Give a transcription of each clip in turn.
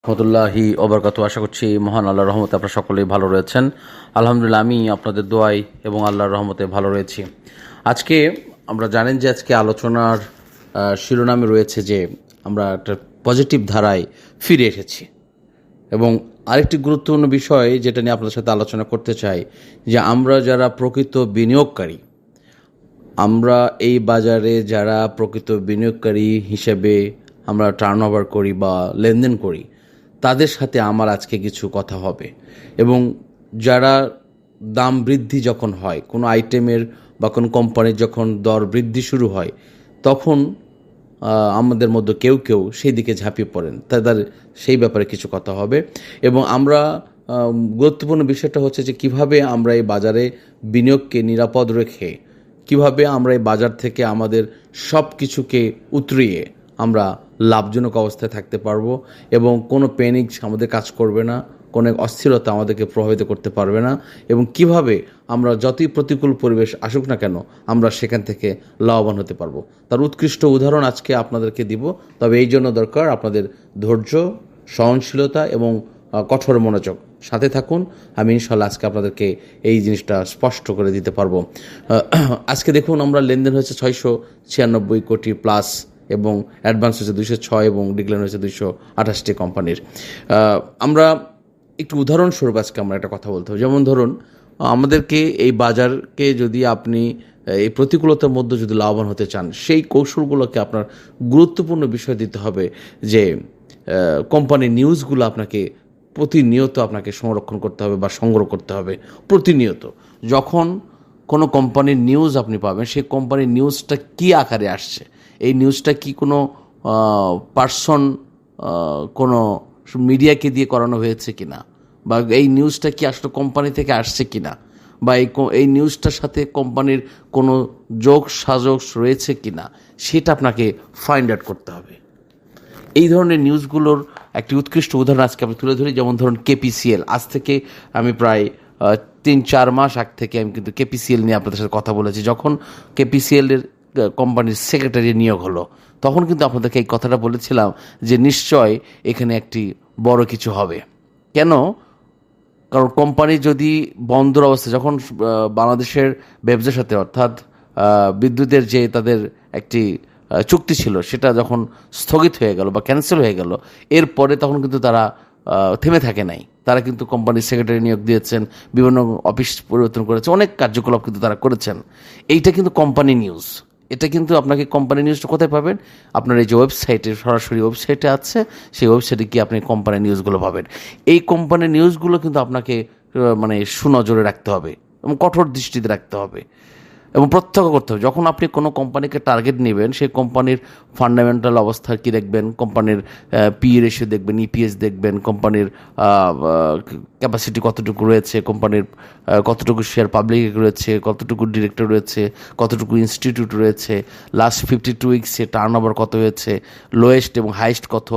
রহমতুল্লাহি ওবরকাতু। আশা করছি মহান আল্লাহর রহমতে আপনারা সকলেই ভালো রয়েছেন। আলহামদুলিল্লাহ, আমি আপনাদের দোয়ায় এবং আল্লাহর রহমতে ভালো রয়েছি। আজকে আমরা জানেন যে আজকে আলোচনার শিরোনামে রয়েছে যে আমরা একটা পজিটিভ ধারায় ফিরে এসেছি, এবং আরেকটি গুরুত্বপূর্ণ বিষয় যেটা নিয়ে আপনাদের সাথে আলোচনা করতে চাই যে আমরা যারা প্রকৃত বিনিয়োগকারী, আমরা এই বাজারে যারা প্রকৃত বিনিয়োগকারী হিসেবে আমরা টার্নওভার করি বা লেনদেন করি, তাদের সাথে আমার আজকে কিছু কথা হবে। এবং যারা দাম বৃদ্ধি যখন হয় কোনো আইটেমের বা কোনো কোম্পানির, যখন দর বৃদ্ধি শুরু হয়, তখন আমাদের মধ্যে কেউ কেউ সেই দিকে ঝাঁপিয়ে পড়েন, তাদের সেই ব্যাপারে কিছু কথা হবে। এবং আমরা গুরুত্বপূর্ণ বিষয়টা হচ্ছে যে কিভাবে আমরা এই বাজারে বিনিয়োগকে নিরাপদ রেখে, কিভাবে আমরা এই বাজার থেকে আমাদের সব কিছুকে উতরিয়ে আমরা লাভজনক অবস্থায় থাকতে পারবো, এবং কোনো প্যানিক আমাদের কাজ করবে না, কোনো অস্থিরতা আমাদেরকে প্রভাবিত করতে পারবে না, এবং কিভাবে আমরা যতই প্রতিকূল পরিবেশ আসুক না কেন আমরা সেখান থেকে লাভবান হতে পারবো, তার উৎকৃষ্ট উদাহরণ আজকে আপনাদেরকে দিব। তবে এই জন্য দরকার আপনাদের ধৈর্য, সহনশীলতা এবং কঠোর মনোযোগ। সাথে থাকুন, আমি ইনশাল্লাহ আজকে আপনাদেরকে এই জিনিসটা স্পষ্ট করে দিতে পারবো। আজকে দেখুন, আমরা লেনদেন হয়েছে 696 কোটি প্লাস, এবং অ্যাডভান্স হয়েছে 206 এবং ডিক্লাইন হয়েছে 228টি কোম্পানির। আমরা একটু উদাহরণস্বরূপ আজকে আমরা একটা কথা বলতে হবে। যেমন ধরুন, আমাদেরকে এই বাজারকে যদি আপনি এই প্রতিকূলতার মধ্যে যদি লাভবান হতে চান, সেই কৌশলগুলোকে আপনার গুরুত্বপূর্ণ বিষয় দিতে হবে যে কোম্পানির নিউজগুলো আপনাকে প্রতিনিয়ত আপনাকে সংরক্ষণ করতে হবে বা সংগ্রহ করতে হবে প্রতিনিয়ত। যখন কোনো কোম্পানির নিউজ আপনি পাবেন, সেই কোম্পানির নিউজটা কী আকারে আসছে, এই নিউজটা কি কোনো পার্সন, কোনো মিডিয়াকে দিয়ে করানো হয়েছে কিনা, বা এই নিউজটা কি আসলে কোম্পানি থেকে আসছে কিনা, বা এই নিউজটার সাথে কোম্পানির কোনো যোগ সাজস রয়েছে কিনা, সেটা আপনাকে ফাইন্ড আউট করতে হবে। এই ধরনের নিউজগুলোর একটি উৎকৃষ্ট উদাহরণ আজকে আমি তুলে ধরি। যেমন ধরুন কেপিসিএল, আজ থেকে আমি প্রায় 3-4 মাস আগ থেকে আমি কিন্তু কেপিসিএল নিয়ে আপনাদের সাথে কথা বলেছি। যখন কেপিসিএলের কোম্পানির সেক্রেটারি নিয়োগ হলো, তখন কিন্তু আপনাদেরকে এই কথাটা বলেছিলাম যে নিশ্চয় এখানে একটি বড় কিছু হবে। কেন? কারণ কোম্পানি যদি বন্দর অবস্থা, যখন বাংলাদেশের ব্যবসার সাথে, অর্থাৎ বিদ্যুতের যে তাদের একটি চুক্তি ছিল, সেটা যখন স্থগিত হয়ে গেল বা ক্যান্সেল হয়ে গেল, এরপরে তখন কিন্তু তারা থেমে থাকে নাই। তারা কিন্তু কোম্পানির সেক্রেটারি নিয়োগ দিয়েছেন, বিভিন্ন অফিস পরিবর্তন করেছে, অনেক কার্যকলাপ কিন্তু তারা করেছেন। এইটা কিন্তু কোম্পানি নিউজ। এটা কিন্তু আপনাকে কোম্পানি নিউজটা কোথায় পাবেন? আপনার এই যে ওয়েবসাইটে, সরাসরি ওয়েবসাইটে আছে, সেই ওয়েবসাইটে গিয়ে আপনি কোম্পানির নিউজগুলো পাবেন। এই কোম্পানির নিউজগুলো কিন্তু আপনাকে মানে সুনজরে রাখতে হবে এবং কঠোর দৃষ্টিতে রাখতে হবে এবং প্রত্যক্ষ করতে হবে। যখন আপনি কোনো কোম্পানিকে টার্গেট নেবেন, সেই কোম্পানির ফান্ডামেন্টাল অবস্থা কী দেখবেন, কোম্পানির পি রেশিও দেখবেন, ইপিএস দেখবেন, কোম্পানির ক্যাপাসিটি কতটুকু রয়েছে, কোম্পানির কতটুকু শেয়ার পাবলিক রয়েছে, কতটুকু ডিরেক্টর রয়েছে, কতটুকু ইনস্টিটিউট রয়েছে, লাস্ট 52 উইকসে টার্ন ওভার কত হয়েছে, লোয়েস্ট এবং হাইস্ট কত,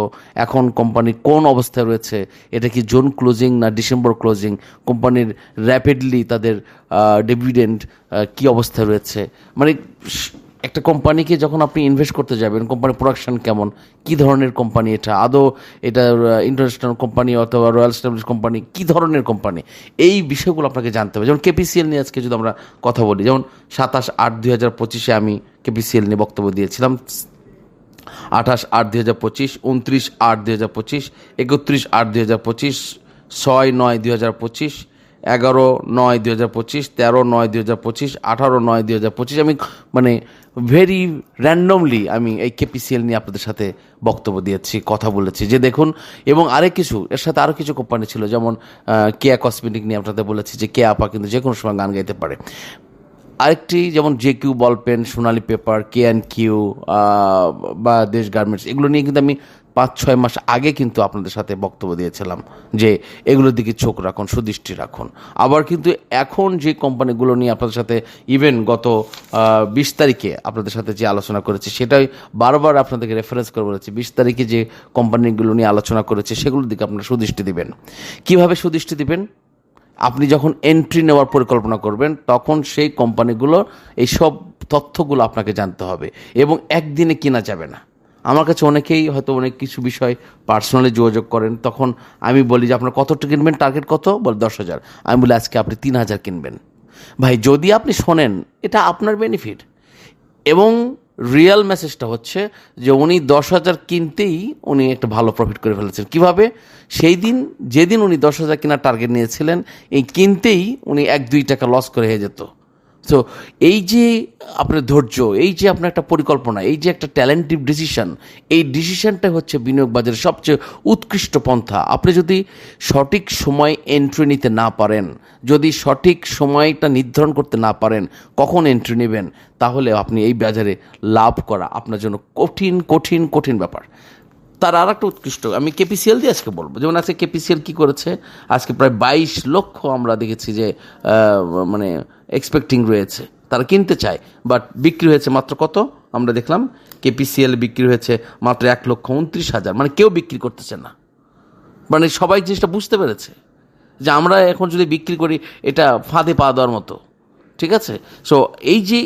এখন কোম্পানি কোন অবস্থায় রয়েছে, এটা কি জুন ক্লোজিং না ডিসেম্বর ক্লোজিং, কোম্পানির র্যাপিডলি তাদের ডিভিডেন্ড কী অবস্থায় রয়েছে। মানে একটা কোম্পানিকে যখন আপনি ইনভেস্ট করতে যাবেন, কোম্পানির প্রোডাকশন কেমন, কী ধরনের কোম্পানি, এটা আদৌ এটা ইন্টারন্যাশনাল কোম্পানি অথবা রয়্যাল স্ট্যাবলিশ কোম্পানি, কী ধরনের কোম্পানি, এই বিষয়গুলো আপনাকে জানতে হবে। যেমন কেপিসিএল নিয়ে আজকে যদি আমরা কথা বলি, যেমন 27/8/2025 আমি কেপিসিএল নিয়ে বক্তব্য দিয়েছিলাম। 28/8/2025, 29/8/2025, 31/8/2025, 6/9/2025, 11/9/2025, 13/9/2025, 18/9/2025। আমি মানে ভেরি র্যান্ডমলি আমি এই কেপিসিএল নিয়ে আপনাদের সাথে বক্তব্য দিয়েছি, কথা বলেছি যে দেখুন। এবং আরেক কিছু, এর সাথে আরও কিছু কোম্পানি ছিল, যেমন কেয়া কসমেটিক নিয়ে আপনাদের বলেছি যে কেয়া আপা কিন্তু যে কোনো সময় গান গাইতে পারে। আরেকটি যেমন JQ বল পেন, সোনালী পেপার, KNQ বা দেশ গার্মেন্টস, এগুলো নিয়ে কিন্তু আমি 5-6 মাস আগে কিন্তু আপনাদের সাথে বক্তব্য দিয়েছিলাম যে এগুলোর দিকে চোখ রাখুন, সুদৃষ্টি রাখুন। আবার কিন্তু এখন যে কোম্পানিগুলো নিয়ে আপনাদের সাথে ইভেন গত 20 তারিখে আপনাদের সাথে যে আলোচনা করেছি, সেটাই বারবার আপনাদেরকে রেফারেন্স করে বলেছি। 20 তারিখে যে কোম্পানিগুলো নিয়ে আলোচনা করেছে, সেগুলোর দিকে আপনারা সুদৃষ্টি দিবেন। কিভাবে সুদৃষ্টি দিবেন? আপনি যখন এন্ট্রি নেওয়ার পরিকল্পনা করবেন, তখন সেই কোম্পানিগুলো এই সব তথ্যগুলো আপনাকে জানতে হবে, এবং একদিনে কেনা যাবে না। আমার কাছে অনেকেই হয়তো অনেক কিছু বিষয় পার্সোনালি যোগাযোগ করেন, তখন আমি বলি যে আপনার কতটা কিনবেন, টার্গেট কত, বলে 10,000। আমি বলি আজকে আপনি 3,000 কিনবেন। ভাই যদি আপনি শোনেন এটা আপনার বেনিফিট। এবং রিয়েল মেসেজটা হচ্ছে যে উনি 10,000 কিনতেই উনি একটা ভালো প্রফিট করে ফেলেছেন। কীভাবে? সেই দিন যেদিন উনি 10,000 কেনার টার্গেট নিয়েছিলেন, এই কিনতেই উনি 1-2 টাকা লস করে হয়ে যেত। সো এই যে আপনার ধৈর্য, এই যে আপনার একটা পরিকল্পনা, এই যে একটা ট্যালেন্টিভ ডিসিশন, এই ডিসিশনটা হচ্ছে বিনিয়োগ বাজারের সবচেয়ে উৎকৃষ্ট পন্থা। আপনি যদি সঠিক সময় এন্ট্রি নিতে না পারেন, যদি সঠিক সময়টা নির্ধারণ করতে না পারেন কখন এন্ট্রি নেবেন, তাহলে আপনি এই বাজারে লাভ করা আপনার জন্য কঠিন কঠিন কঠিন ব্যাপার। তার আর একটা উৎকৃষ্ট আমি কেপিসিএল দিয়ে আজকে বলবো। যেমন আজকে কেপিসিএল কী করেছে, আজকে প্রায় 22 লক্ষ আমরা দেখেছি যে মানে এক্সপেক্টিং রয়েছে, তারা কিনতে চায়, বাট বিক্রি হয়েছে মাত্র কত আমরা দেখলাম, কেপিসিএল বিক্রি হয়েছে মাত্র 1,29,000। মানে কেউ বিক্রি করতেছে না, মানে সবাই জিনিসটা বুঝতে পেরেছে যে আমরা এখন যদি বিক্রি করি এটা ফাঁদে পা দেওয়ার মতো। ঠিক আছে? সো এই যে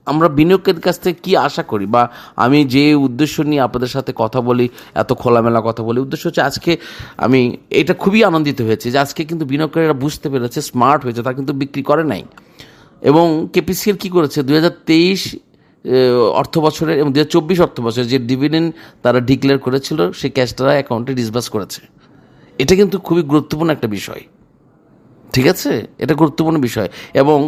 আমরা বিনিয়োগের কাছ থেকে কী আশা করি, বা আমি যে উদ্দেশ্য নিয়ে আপনাদের সাথে কথা বলি, এত খোলামেলা কথা বলি, উদ্দেশ্য হচ্ছে আজকে আমি এটা খুবই আনন্দিত হয়েছে যে আজকে কিন্তু বিনিয়োগকারীরা বুঝতে পেরেছে, স্মার্ট হয়েছে, তারা কিন্তু বিক্রি করে নাই। এবং কেপিসিএল কী করেছে, 2023 অর্থ বছরের এবং 2024 অর্থ বছরের যে ডিভিডেন্ড তারা ডিক্লেয়ার করেছিল, সেই ক্যাশটা অ্যাকাউন্টে ডিসবার্স করেছে। এটা কিন্তু খুবই গুরুত্বপূর্ণ একটা বিষয়। ঠিক আছে, এটা গুরুত্বপূর্ণ বিষয়। এবং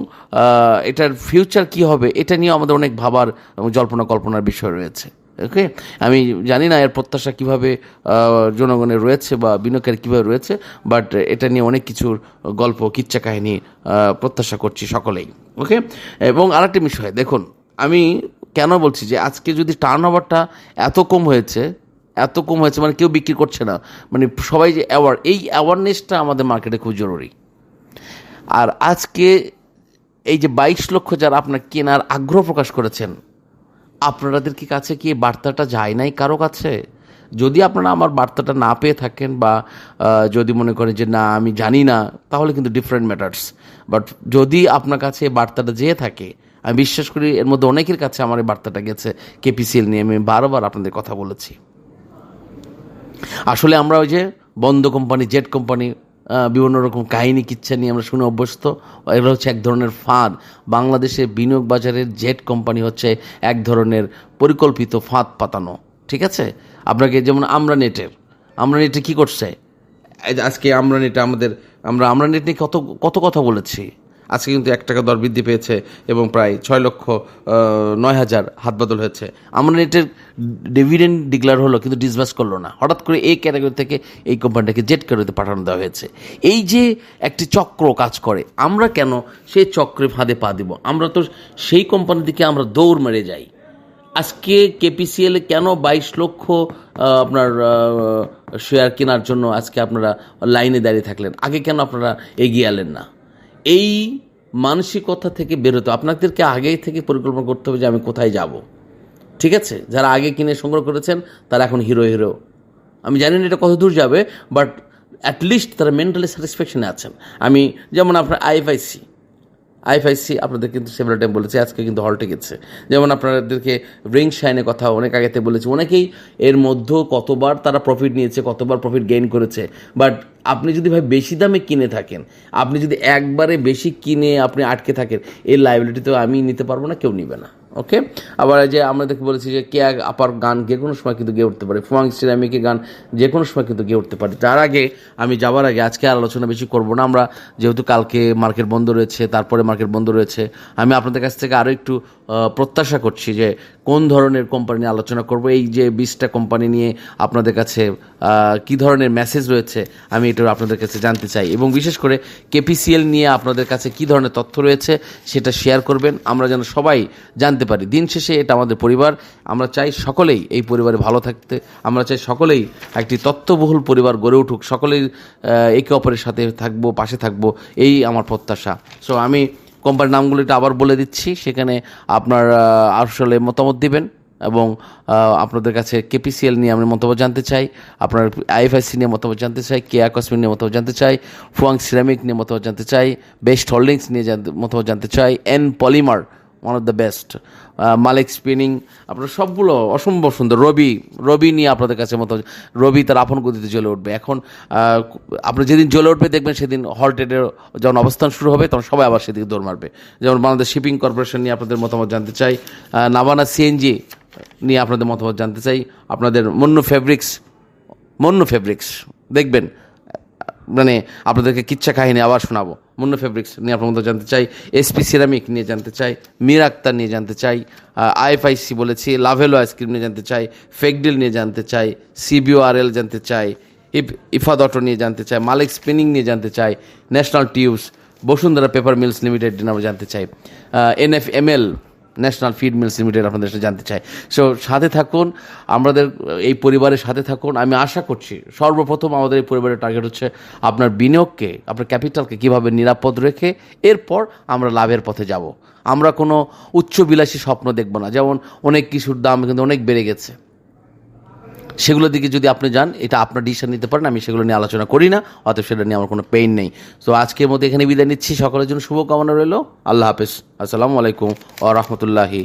এটার ফিউচার কি হবে এটা নিয়ে আমাদের অনেক ভাবার এবং কল্পনার বিষয় রয়েছে। ওকে, আমি জানি না এর প্রত্যাশা কীভাবে জনগণের রয়েছে বা বিনিয়োগের কীভাবে রয়েছে, বাট এটা নিয়ে অনেক কিছুর গল্প, কিচ্ছা কাহিনী প্রত্যাশা করছি সকলেই। ওকে, এবং আরেকটি বিষয় দেখুন, আমি কেন বলছি যে আজকে যদি টার্ন ওভারটা এত কম হয়েছে মানে কেউ বিক্রি করছে না, মানে সবাই যে এই অ্যাওয়ারনেসটা আমাদের মার্কেটে খুব জরুরি। আর আজকে এই যে 22 লক্ষ যারা আপনার কেনার আগ্রহ প্রকাশ করেছেন, আপনাদের কি কাছে কি বার্তাটা যায় নাই কারো কাছে? যদি আপনারা আমার বার্তাটা না পেয়ে থাকেন, বা যদি মনে করেন যে না আমি জানি না, তাহলে কিন্তু ডিফারেন্ট ম্যাটার্স। বাট যদি আপনার কাছে বার্তাটা যেয়ে থাকে, আমি বিশ্বাস করি এর মধ্যে অনেকের কাছে আমার এই বার্তাটা গেছে। কেপিসিএল নিয়ে আমি বারবার আপনাদের কথা বলেছি। আসলে আমরা ওই যে বন্ধ কোম্পানি, জেট কোম্পানি, বিভিন্ন রকম কাহিনী কিচ্ছা নিয়ে আমরা শুনে অভ্যস্ত। এগুলো হচ্ছে এক ধরনের ফাঁদ। বাংলাদেশের বিনিয়োগ বাজারের জেট কোম্পানি হচ্ছে এক ধরনের পরিকল্পিত ফাঁদ পাতানো। ঠিক আছে? আপনাকে যেমন আমরা নেটে কী করছে আজকে, আমরা নেট নিয়ে কত কথা বলেছি। আজকে কিন্তু 1 টাকা দর বৃদ্ধি পেয়েছে এবং প্রায় 6,09,000 হাত বদল হয়েছে। আমরা নেটের ডিভিডেন্ড ডিক্লেয়ার হলো, কিন্তু ডিসবার্স করলো না। হঠাৎ করে এই ক্যাটাগরি থেকে এই কোম্পানিটাকে জেট ক্যাটাগরিতে পাঠানো দেওয়া হয়েছে। এই যে একটি চক্র কাজ করে, আমরা কেন সেই চক্রে ফাঁদে পা দিব? আমরা তো সেই কোম্পানির দিকে আমরা দৌড় মেরে যাই। আজকে কেপিসিএল কেন 22 লক্ষ আপনার শেয়ার কেনার জন্য আজকে আপনারা লাইনে দাঁড়িয়ে থাকলেন? আগে কেন আপনারা এগিয়ে এলেন না? এই মানসিকতা থেকে বেরোতে আপনাদেরকে আগেই থেকে পরিকল্পনা করতে হবে যে আমি কোথায় যাব। ঠিক আছে? যারা আগে কিনে সংগ্রহ করেছেন তারা এখন হিরো। আমি জানি না এটা কত দূর যাবে, বাট অ্যাটলিস্ট তারা মেন্টালি স্যাটিসফ্যাকশনে আছেন। আমি যেমন আপনার আইএফআইসি আপনাদের কিন্তু সেভারাল টাইম বলেছি, আজকে কিন্তু হল্টে গেছে। যেমন আপনাদেরকে রিং শাইনের কথা অনেক আগেতে বলেছি। অনেকেই এর মধ্যে কতবার তারা প্রফিট নিয়েছে, কতবার প্রফিট গেইন করেছে। বাট আপনি যদি ভাই বেশি দামে কিনে থাকেন, আপনি যদি একবারে বেশি কিনে আপনি আটকে থাকেন, এই লাইবিলিটি তো আমি নিতে পারবো না, কেউ নিবে না। ওকে, আবার যে আমরা দেখে বলেছি যে কে আপার গান যে কোনো সময় কিন্তু গেয়ে উঠতে পারে, ফুয়াং সিরামিকের গান যে কোনো সময় কিন্তু গেয়ে উঠতে পারে। তার আগে আমি যাওয়ার আগে আজকে আর আলোচনা বেশি করবো না। আমরা যেহেতু কালকে মার্কেট বন্ধ রয়েছে, তারপরে মার্কেট বন্ধ রয়েছে, আমি আপনাদের কাছ থেকে আরও একটু প্রত্যাশা করছি যে কোন ধরনের কোম্পানি নিয়ে আলোচনা করব। এই যে 20টা কোম্পানি নিয়ে আপনাদের কাছে কী ধরনের মেসেজ রয়েছে আমি এটা আপনাদের কাছে জানতে চাই, এবং বিশেষ করে কেপিসিএল নিয়ে আপনাদের কাছে কী ধরনের তথ্য রয়েছে সেটা শেয়ার করবেন, আমরা যেন সবাই জানতে পারি। দিন শেষে এটা আমাদের পরিবার, আমরা চাই সকলেই এই পরিবারে ভালো থাকতে, আমরা চাই সকলেই একটি তথ্যবহুল পরিবার গড়ে উঠুক, সকলেই একে অপরের সাথে থাকবো, পাশে থাকবো, এই আমার প্রত্যাশা। সো আমি কোম্পানির নামগুলিটা আবার বলে দিচ্ছি, সেখানে আপনার আসলে মতামত দিবেন, এবং আপনাদের কাছে কেপিসিএল নিয়ে আমি মতামত জানতে চাই, আপনার আইএফআইসি নিয়ে মতামত জানতে চাই, কেয়া কসমিক নিয়ে মতামত জানতে চাই, ফুয়াং সিরামিক নিয়ে মতামত জানতে চাই, বেস্ট হোল্ডিংস নিয়ে মতামত জানতে চাই, N polymer one of the best. Malik spinning, আপনার সবগুলো অসম্ভব সুন্দর। রবি নিয়ে আপনাদের কাছে মতো রবি তার আপন গতিতে জ্বলে উঠবে। এখন আপনি যেদিন জ্বলে উঠবে দেখবেন সেদিন হলটেডের যখন অবস্থান শুরু হবে তখন সবাই আবার সেদিকে দৌড় মারবে। যেমন বাংলাদেশ শিপিং কর্পোরেশন নিয়ে আপনাদের মতামত জানতে চাই, নাভানা সিএনজি নিয়ে আপনাদের মতামত জানতে চাই, আপনাদের মন্নু ফেব্রিক্স দেখবেন, মানে আপনাদেরকে কিচ্ছা কাহিনী আবার শোনাবো। মুন্নু ফেব্রিক্স নিয়ে আপনার মতো জানতে চাই, এসপি সিরামিক নিয়ে জানতে চাই, মীর আক্তার নিয়ে জানতে চাই, আইএফআইসি বলেছি, লাভেলো আইসক্রিম নিয়ে জানতে চাই, ফেকডিল নিয়ে জানতে চাই, সিবিওআরএল জানতে চাই, ইফাদ অটো নিয়ে জানতে চাই, মালিক স্পিনিং নিয়ে জানতে চাই, national tubes, Bashundhara paper mills limited আমরা জানতে চাই, NFML national feed mills limited আপনাদের সাথে জানতে চাই। সো সাথে থাকুন, আমাদের এই পরিবারের সাথে থাকুন। আমি আশা করছি সর্বপ্রথম আমাদের এই পরিবারের টার্গেট হচ্ছে আপনার বিনিয়োগকে, আপনার ক্যাপিটালকে কীভাবে নিরাপদ রেখে এরপর আমরা লাভের পথে যাব। আমরা কোনো উচ্চবিলাসী স্বপ্ন দেখব না, যেমন অনেক কিছুর দাম কিন্তু অনেক বেড়ে গেছে, সেগুলোর দিকে যদি আপনি যান এটা আপনার ডিসিশন নিতে পারেন। আমি সেগুলো নিয়ে আলোচনা করি না, অতএব সেটা নিয়ে আমার কোনো পেইন নেই। সো আজকের মধ্যে এখানে বিদায় নিচ্ছি। সকলের জন্য শুভকামনা রইল। আল্লাহ হাফেজ। আসসালামু আলাইকুম ওয়া রাহমাতুল্লাহি